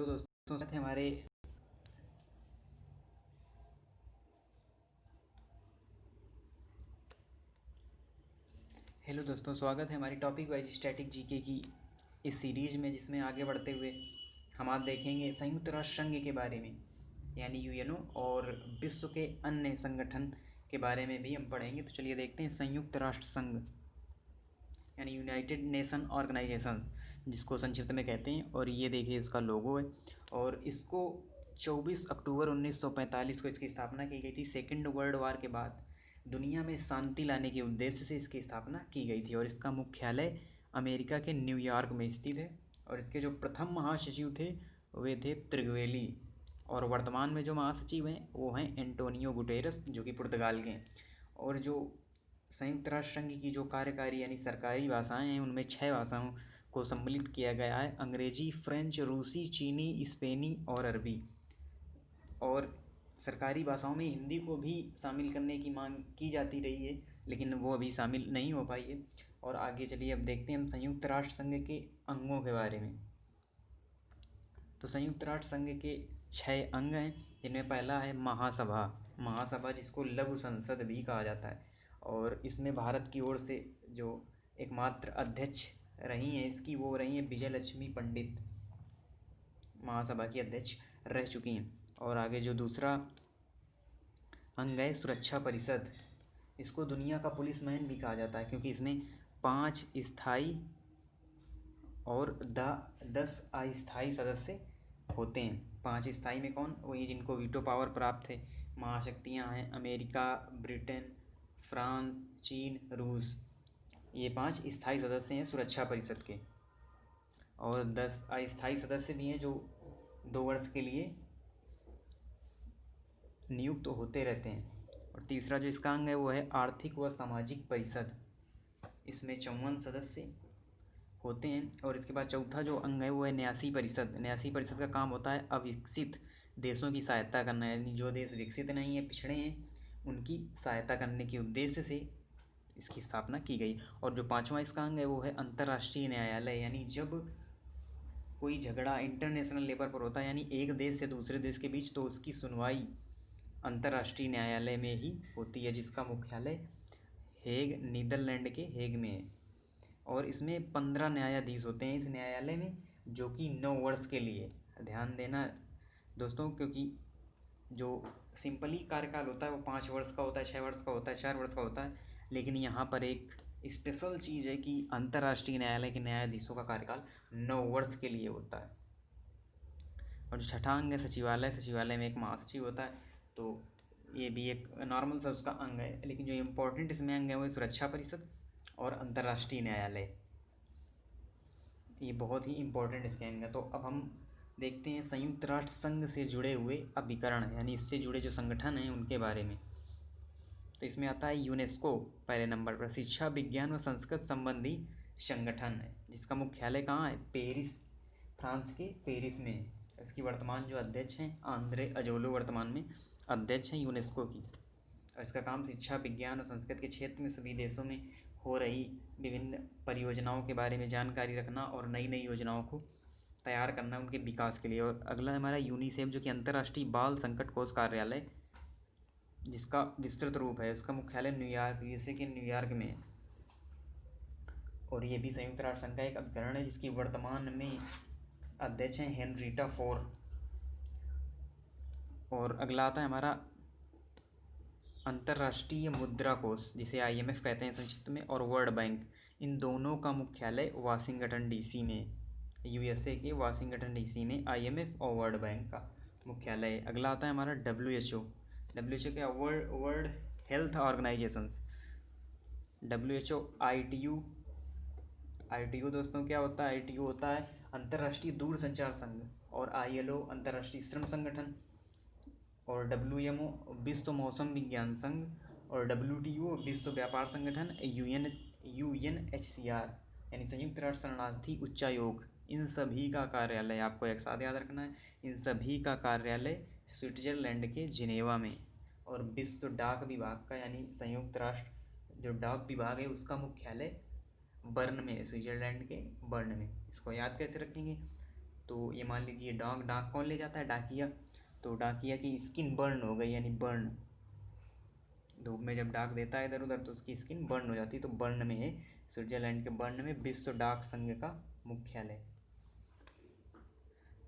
Hello दोस्तों, साथ हमारे हेलो दोस्तों, स्वागत है हमारी टॉपिक वाइज स्टैटिक जीके की इस सीरीज में, जिसमें आगे बढ़ते हुए हम आज देखेंगे संयुक्त राष्ट्र संघ के बारे में, यानी यूएनओ, और विश्व के अन्य संगठन के बारे में भी हम पढ़ेंगे। तो चलिए देखते हैं संयुक्त राष्ट्र संघ यानी यूनाइटेड नेशन ऑर्गेनाइजेशन, जिसको संक्षिप्त में कहते हैं। और ये देखिए इसका लोगो है, और इसको 24 अक्टूबर 1945 को इसकी स्थापना की गई थी। सेकेंड वर्ल्ड वार के बाद दुनिया में शांति लाने के उद्देश्य से इसकी स्थापना की गई थी, और इसका मुख्यालय अमेरिका के न्यूयॉर्क में स्थित है। और इसके जो प्रथम महासचिव थे वे थे त्रिगवेली, और वर्तमान में जो महासचिव हैं वो हैं एंटोनियो गुटेरस, जो कि पुर्तगाल के हैं। और जो संयुक्त राष्ट्र संघ की जो कार्यकारी यानी सरकारी भाषाएं हैं, उनमें 6 भाषाओं को सम्मिलित किया गया है: अंग्रेजी, फ्रेंच, रूसी, चीनी, स्पेनी और अरबी। और सरकारी भाषाओं में हिंदी को भी शामिल करने की मांग की जाती रही है, लेकिन वो अभी शामिल नहीं हो पाई है। और आगे चलिए अब देखते हैं हम संयुक्त राष्ट्र संघ के अंगों के बारे में। तो संयुक्त राष्ट्र संघ के 6 अंग हैं, जिनमें पहला है महासभा। महासभा जिसको लघु संसद भी कहा जाता है, और इसमें भारत की ओर से जो एकमात्र अध्यक्ष रही हैं इसकी, वो रही हैं विजय लक्ष्मी पंडित, महासभा की अध्यक्ष रह चुकी हैं। और आगे जो दूसरा अंग है सुरक्षा परिषद, इसको दुनिया का पुलिस महल भी कहा जाता है, क्योंकि इसमें 5 स्थायी और 10 अस्थायी सदस्य होते हैं। 5 स्थायी में कौन? वही जिनको वीटो पावर प्राप्त है। महाशक्तियाँ हैं अमेरिका, ब्रिटेन, फ्रांस, चीन, रूस। ये 5 स्थायी सदस्य हैं सुरक्षा परिषद के, और 10 अस्थायी सदस्य भी हैं जो 2 वर्ष के लिए नियुक्त होते रहते हैं। और तीसरा जो इसका अंग है वो है आर्थिक व सामाजिक परिषद। इसमें 54 सदस्य होते हैं। और इसके बाद चौथा जो अंग है वो है न्यासी परिषद। न्यासी परिषद का काम होता है अविकसित देशों की सहायता करना, यानी जो देश विकसित नहीं है, पिछड़े हैं, उनकी सहायता करने के उद्देश्य से इसकी स्थापना की गई। और जो पांचवा इसका अंग है वो है अंतर्राष्ट्रीय न्यायालय, यानी जब कोई झगड़ा इंटरनेशनल लेवल पर होता है, यानी एक देश से दूसरे देश के बीच, तो उसकी सुनवाई अंतर्राष्ट्रीय न्यायालय में ही होती है, जिसका मुख्यालय हेग, नीदरलैंड के हेग में है। और इसमें 15 न्यायाधीश होते हैं इस न्यायालय में, जो कि 9 वर्ष के लिए, ध्यान देना दोस्तों, क्योंकि जो सिंपली कार्यकाल होता है वो 5 वर्ष का होता है, 6 वर्ष का होता है, 4 वर्ष का होता है। लेकिन यहाँ पर एक स्पेशल चीज़ है कि अंतर्राष्ट्रीय न्यायालय के न्यायाधीशों का कार्यकाल 9 वर्ष के लिए होता है। और जो छठा अंग है सचिवालय, सचिवालय में एक महासचिव होता है। तो ये भी एक नॉर्मल सा उसका अंग है, लेकिन जो इम्पोर्टेंट इसमें अंग है वो सुरक्षा परिषद और अंतर्राष्ट्रीय न्यायालय। ये बहुत ही इम्पोर्टेंट इसके अंग है। तो अब हम देखते हैं संयुक्त राष्ट्र संघ से जुड़े हुए अभिकरण, यानी इससे जुड़े जो संगठन हैं उनके बारे में। तो इसमें आता है यूनेस्को पहले नंबर पर, शिक्षा, विज्ञान व संस्कृत संबंधी संगठन है, जिसका मुख्यालय कहाँ है? पेरिस, फ्रांस के पेरिस में है। इसकी वर्तमान जो अध्यक्ष हैं आंद्रे अजोलो वर्तमान में अध्यक्ष हैं यूनेस्को की। और इसका काम शिक्षा, विज्ञान और संस्कृत के क्षेत्र में सभी देशों में हो रही विभिन्न परियोजनाओं के बारे में जानकारी रखना और नई नई योजनाओं को तैयार करना उनके विकास के लिए। और अगला हमारा यूनिसेफ, जो कि अंतर्राष्ट्रीय बाल संकट कोष कार्यालय, जिसका विस्तृत रूप है, उसका मुख्यालय न्यूयॉर्क, यूएसए के न्यूयॉर्क में है। और ये भी संयुक्त राष्ट्र संघ का एक अभिकरण है, जिसकी वर्तमान में अध्यक्ष हैं हेनरीटा फोर। और अगला आता है हमारा अंतर्राष्ट्रीय मुद्रा कोष, जिसे आईएमएफ कहते हैं संक्षिप्त में, और वर्ल्ड बैंक। इन दोनों का मुख्यालय वाशिंगटन डीसी में, यूएसए के वाशिंगटन डीसी में आईएमएफ और वर्ल्ड बैंक का मुख्यालय है। अगला आता है हमारा डब्ल्यूएचओ। डब्ल्यूएचओ क्या? World health organisations. WHO ITU. ITU दोस्तों क्या होता है? आईटीयू होता है अंतर्राष्ट्रीय दूरसंचार संघ। और आईएलओ अंतर्राष्ट्रीय श्रम संगठन। और डब्ल्यूएमओ विश्व मौसम विज्ञान संघ। और डब्ल्यूटीओ विश्व व्यापार संगठन। यूएनएचसीआर यानी संयुक्त राष्ट्र शरणार्थी उच्चायोग। इन सभी का कार्यालय, आपको एक साथ याद रखना है, इन सभी का कार्यालय स्विट्जरलैंड के जिनेवा में। और विश्व डाक विभाग का, यानी संयुक्त राष्ट्र जो डाक विभाग है उसका मुख्यालय बर्न में, स्विट्जरलैंड के बर्न में। इसको याद कैसे रखेंगे? तो ये मान लीजिए डाक कौन ले जाता है? डाकिया। तो डाकिया की स्किन बर्न हो गई, यानी बर्न, धूप में जब डाक देता है इधर उधर तो उसकी स्किन बर्न हो जाती है। तो बर्न में है, स्विट्जरलैंड के बर्न में विश्व डाक संघ का मुख्यालय।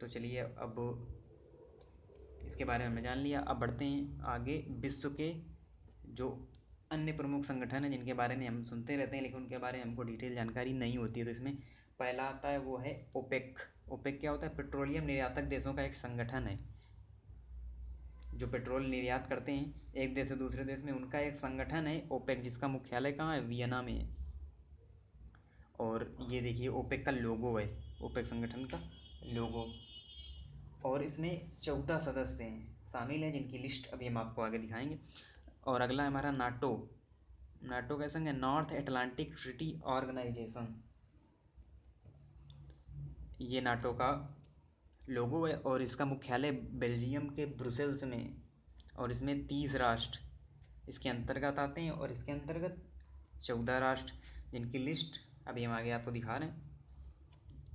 तो चलिए अब इसके बारे में हमने जान लिया। अब बढ़ते हैं आगे। विश्व के जो अन्य प्रमुख संगठन हैं जिनके बारे में हम सुनते रहते हैं लेकिन उनके बारे में हमको डिटेल जानकारी नहीं होती है, तो इसमें पहला आता है वो है ओपेक। ओपेक क्या होता है? पेट्रोलियम निर्यातक देशों का एक संगठन है। जो पेट्रोल निर्यात करते हैं एक देश से दूसरे देश में, उनका एक संगठन है ओपेक, जिसका मुख्यालय कहाँ है? वियना में है। और ये देखिए ओपेक का लोगो है, ओपेक संगठन का लोगो। और इसमें 14 सदस्य हैं शामिल हैं, जिनकी लिस्ट अभी हम आपको आगे दिखाएंगे। और अगला हमारा नाटो। नाटो का संघ है नॉर्थ अटलांटिक ट्रीटी ऑर्गेनाइजेशन। ये नाटो का लोगो है और इसका मुख्यालय बेल्जियम के ब्रुसेल्स में है। और इसमें 30 राष्ट्र इसके अंतर्गत आते हैं और इसके अंतर्गत 14 राष्ट्र, जिनकी लिस्ट अभी हम आगे आपको दिखा रहे हैं।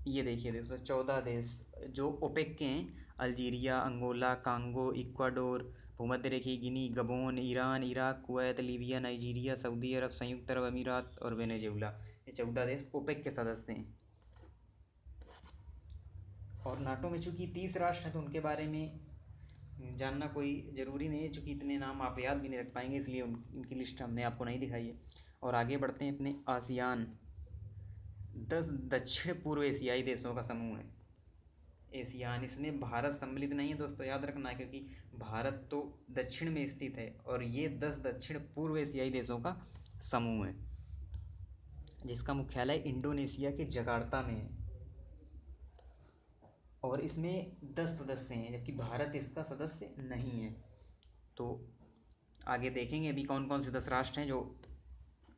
ये देखिए दोस्तों 14 देश जो ओपेक के हैं: अल्जीरिया, अंगोला, कांगो, इक्वाडोर, भूमध्य रेखीय Guinea, Gabon, Iran, Iraq, Kuwait, Libya, Nigeria, Saudi अरब, संयुक्त अरब अमीरात और वेनेजुएला। ये 14 देश ओपेक के सदस्य हैं। और नाटो में चूँकि 30 राष्ट्र हैं तो उनके बारे में जानना कोई ज़रूरी नहीं है, चूँकि इतने नाम आप याद भी नहीं रख पाएंगे, इसलिए इनकी लिस्ट हमने आपको नहीं दिखाई है। और आगे बढ़ते हैं अपने आसियान। 10 दक्षिण पूर्व एशियाई देशों का समूह है एशियान। इसमें भारत सम्मिलित नहीं है दोस्तों, याद रखना है, क्योंकि भारत तो दक्षिण में स्थित है और ये 10 दक्षिण पूर्व एशियाई देशों का समूह है, जिसका मुख्यालय इंडोनेशिया के जकार्ता में है। और इसमें 10 सदस्य हैं जबकि भारत इसका सदस्य नहीं है। तो आगे देखेंगे अभी कौन कौन से 10 राष्ट्र हैं जो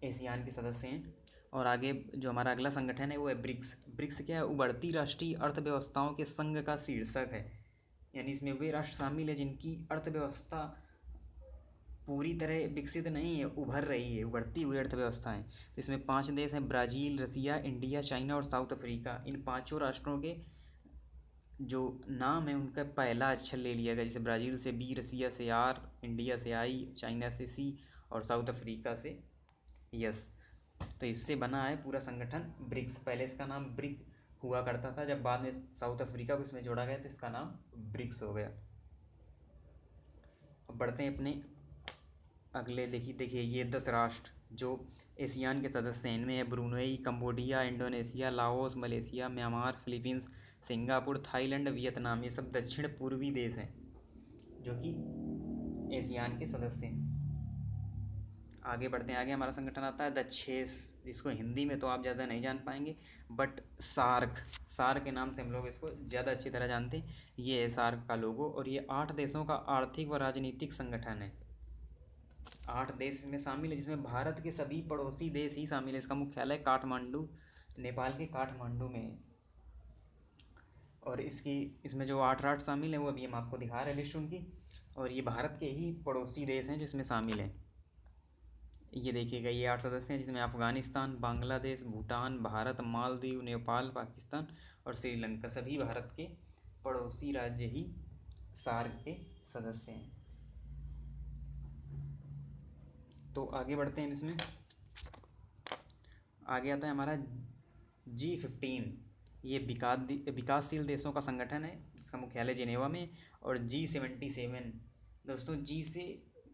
एशियान के सदस्य हैं। और आगे जो हमारा अगला संगठन है वो है ब्रिक्स। ब्रिक्स क्या है? उभरती राष्ट्रीय अर्थव्यवस्थाओं के संघ का शीर्षक है, यानी इसमें वे राष्ट्र शामिल है जिनकी अर्थव्यवस्था पूरी तरह विकसित नहीं है, उभर रही है, उभरती हुई अर्थव्यवस्थाएं। तो इसमें 5 देश हैं: ब्राज़ील, रसिया, इंडिया, चाइना और साउथ अफ्रीका। इन पाँचों राष्ट्रों के जो नाम है उनका पहला अक्षर ले लिया गया, जैसे ब्राज़ील से बी, रसिया से आर, इंडिया से आई, चाइना से सी और साउथ अफ्रीका से यस। तो इससे बना है पूरा संगठन ब्रिक्स। पहले इसका नाम ब्रिक हुआ करता था, जब बाद में साउथ अफ्रीका को इसमें जोड़ा गया तो इसका नाम ब्रिक्स हो गया। अब बढ़ते हैं अपने अगले। देखिए ये 10 राष्ट्र जो एशियान के सदस्य हैं, इनमें है Brunei, Cambodia, Indonesia, Laos, Malaysia, Myanmar, Philippines, Singapore, Thailand, Vietnam. ये सब दक्षिण पूर्वी देश हैं जो कि एशियान के सदस्य हैं। आगे बढ़ते हैं। आगे हमारा संगठन आता है द छेस, जिसको हिंदी में तो आप ज़्यादा नहीं जान पाएंगे, बट सार्क, सार्क के नाम से हम लोग इसको ज़्यादा अच्छी तरह जानते हैं। ये है सार्क का लोगो और ये 8 देशों का आर्थिक व राजनीतिक संगठन है। 8 देश इसमें शामिल है, जिसमें भारत के सभी पड़ोसी देश ही शामिल है। इसका मुख्यालय काठमांडू, नेपाल के काठमांडू में है। और इसमें जो 8 राष्ट्र शामिल हैं वो अभी हम आपको दिखा रहे हैं लिस्ट उनकी। और ये भारत के ही पड़ोसी देश हैं जिसमें शामिल हैं। ये देखिएगा ये 8 सदस्य हैं, जिसमें अफ़गानिस्तान, बांग्लादेश, भूटान, भारत, मालदीव, नेपाल, पाकिस्तान और श्रीलंका, सभी भारत के पड़ोसी राज्य ही सार्क के सदस्य हैं। तो आगे बढ़ते हैं। इसमें आगे आता है हमारा G15। ये विकासशील देशों का संगठन है, जिसका मुख्यालय जिनेवा में। और G77 दोस्तों, जी से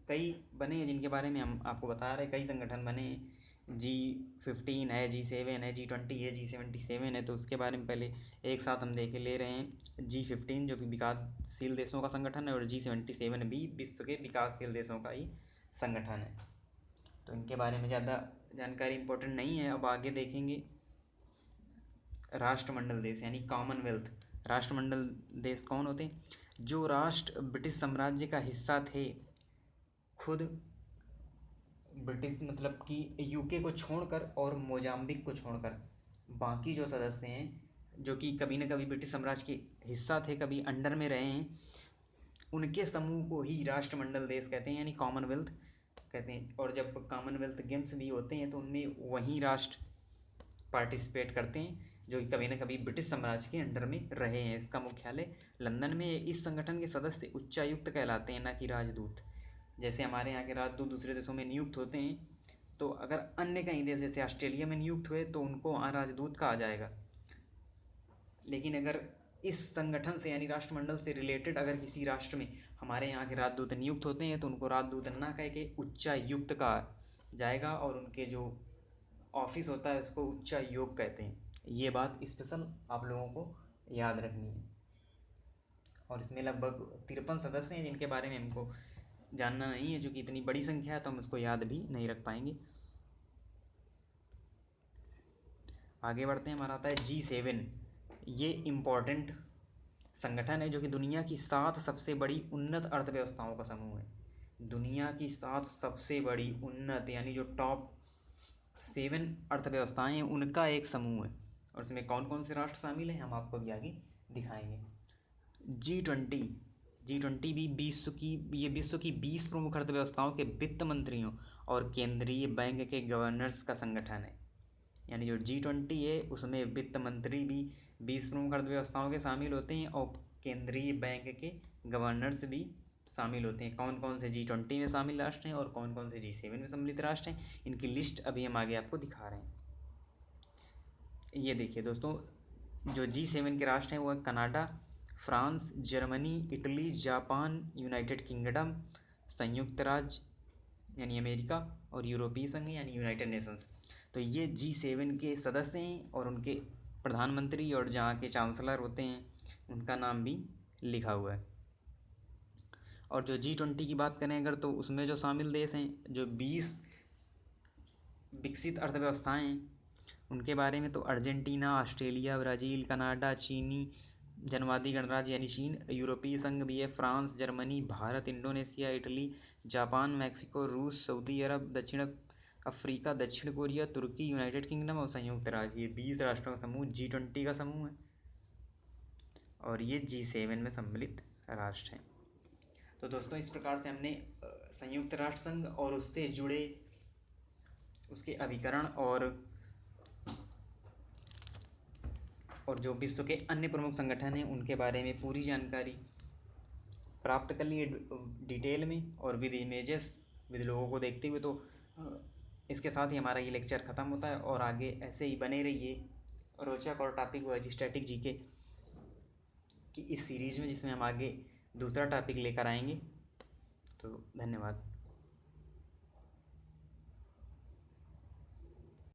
कई बने हैं जिनके बारे में हम आपको बता रहे हैं, कई संगठन बने हैं। G15 है, G7 है, G20 है, G77 है। तो उसके बारे में पहले एक साथ हम देख ले रहे हैं। G15 जो कि विकासशील देशों का संगठन है और G77 भी विश्व के विकासशील देशों का ही संगठन है। तो इनके बारे में ज़्यादा जानकारी इम्पोर्टेंट नहीं है। अब आगे देखेंगे राष्ट्रमंडल देश यानी कॉमनवेल्थ। राष्ट्रमंडल देश कौन होते हैं? जो राष्ट्र ब्रिटिश साम्राज्य का हिस्सा थे, खुद ब्रिटिश मतलब कि यूके को छोड़कर और मोजाम्बिक को छोड़कर, बाकी जो सदस्य हैं जो कि कभी न कभी ब्रिटिश साम्राज्य के हिस्सा थे, कभी अंडर में रहे हैं, उनके समूह को ही राष्ट्रमंडल देश कहते हैं, यानी कॉमनवेल्थ कहते हैं। और जब कॉमनवेल्थ गेम्स भी होते हैं तो उनमें वही राष्ट्र पार्टिसिपेट करते हैं, जो कि कभी न कभी ब्रिटिश साम्राज्य के अंडर में रहे हैं। इसका मुख्यालय लंदन में है। इस संगठन के सदस्य उच्चायुक्त कहलाते हैं, ना कि राजदूत। जैसे हमारे यहाँ के राजदूत दूसरे देशों में नियुक्त होते हैं, तो अगर अन्य कहीं देश जैसे ऑस्ट्रेलिया में नियुक्त हुए तो उनको वहाँ राजदूत कहा जाएगा। लेकिन अगर इस संगठन से यानी राष्ट्रमंडल से रिलेटेड अगर किसी राष्ट्र में हमारे यहाँ के राजदूत नियुक्त होते हैं तो उनको राजदूत ना कह के उच्चायुक्त कहा जाएगा, और उनके जो ऑफिस होता है उसको उच्चायोग कहते हैं। ये बात स्पेशल आप लोगों को याद रखनी है। और इसमें लगभग 53 सदस्य हैं, जिनके बारे में हमको जानना नहीं है, जो कि इतनी बड़ी संख्या है तो हम उसको याद भी नहीं रख पाएंगे। आगे बढ़ते हैं। हमारा आता है G7। ये इम्पोर्टेंट संगठन है, जो कि दुनिया की 7 सबसे बड़ी उन्नत अर्थव्यवस्थाओं का समूह है। दुनिया की 7 सबसे बड़ी उन्नत यानी जो टॉप 7 अर्थव्यवस्थाएं हैं उनका एक समूह है। और इसमें कौन कौन से राष्ट्र शामिल हैं हम आपको भी आगे दिखाएंगे। G20 भी विश्व की 20 प्रमुख अर्थव्यवस्थाओं के वित्त मंत्रियों और केंद्रीय बैंक के गवर्नर्स का संगठन है। यानी जो G20 है उसमें वित्त मंत्री भी 20 प्रमुख अर्थव्यवस्थाओं के शामिल होते हैं और केंद्रीय बैंक के गवर्नर्स भी शामिल होते हैं। कौन कौन से G20 में शामिल राष्ट्र हैं और कौन कौन से G7 में सम्मिलित राष्ट्र हैं, इनकी लिस्ट अभी हम आगे आपको दिखा रहे हैं। ये देखिए दोस्तों, जो G7 के राष्ट्र हैं वो है Canada, France, Germany, Italy, Japan, United kingdom, संयुक्त राज्य यानी अमेरिका और यूरोपीय संघ यानी यूनाइटेड नेशंस। तो ये G7 के सदस्य हैं और उनके प्रधानमंत्री और जहाँ के चांसलर होते हैं उनका नाम भी लिखा हुआ है। और जो G20 की बात करें अगर, तो उसमें जो शामिल देश हैं, जो 20 विकसित अर्थव्यवस्थाएं हैं उनके बारे में, तो अर्जेंटीना, ऑस्ट्रेलिया, ब्राज़ील, कनाडा, चीनी जनवादी गणराज्य यानी चीन, यूरोपीय संघ भी है, France, Germany, Bharat, Indonesia, Italy, Japan, Mexico, रूस, सऊदी अरब, दक्षिण अफ्रीका, दक्षिण कोरिया, तुर्की, यूनाइटेड किंगडम और संयुक्त राज्य। ये 20 राष्ट्रों का समूह G20 का समूह है और ये G7 में सम्मिलित राष्ट्र हैं। तो दोस्तों, इस प्रकार से हमने संयुक्त राष्ट्र संघ और उससे जुड़े उसके अभिकरण और जो विश्व के अन्य प्रमुख संगठन हैं उनके बारे में पूरी जानकारी प्राप्त कर ली है डिटेल में और विद इमेजेस, विद लोगों को देखते हुए। तो इसके साथ ही हमारा ये लेक्चर ख़त्म होता है और आगे ऐसे ही बने रहिए रोचक और टॉपिक वाइज स्टैटिक जीके की इस सीरीज़ में, जिसमें हम आगे दूसरा टॉपिक लेकर आएंगे। तो धन्यवाद।